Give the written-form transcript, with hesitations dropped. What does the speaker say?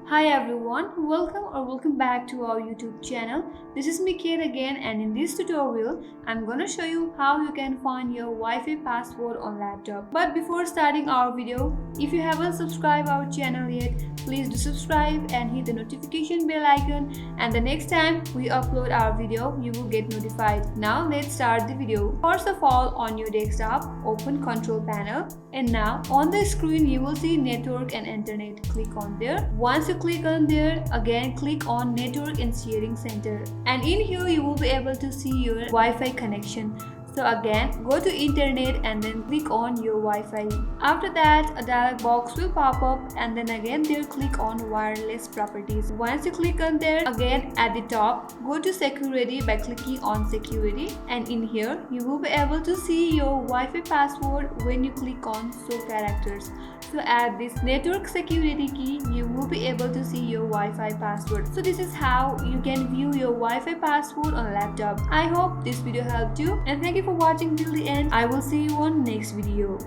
Hi everyone, welcome back to our YouTube channel. This is Mikhail again, and in this tutorial I'm gonna show you how you can find your Wi-Fi password on laptop. But before starting our video, if you haven't subscribed our channel yet, please do subscribe and hit the notification bell icon, and the next time we upload our video you will get notified. Now let's start the video. First of all, on your desktop, open control panel, and now on the screen you will see network and internet. Click on there. Once you click on there, again click on network and sharing center, and in here you will be able to see your Wi-Fi connection. So again, go to internet and then click on your Wi-Fi. After that, a dialog box will pop up, and then again there click on wireless properties. Once you click on there, again at the top, go to security by clicking on security, and in here you will be able to see your Wi-Fi password when you click on show characters. So at this network security key, you will be able to see your Wi-Fi password. So this is how you can view your Wi-Fi password on laptop. I hope this video helped you, and thank you for watching till the end. I will see you on next video.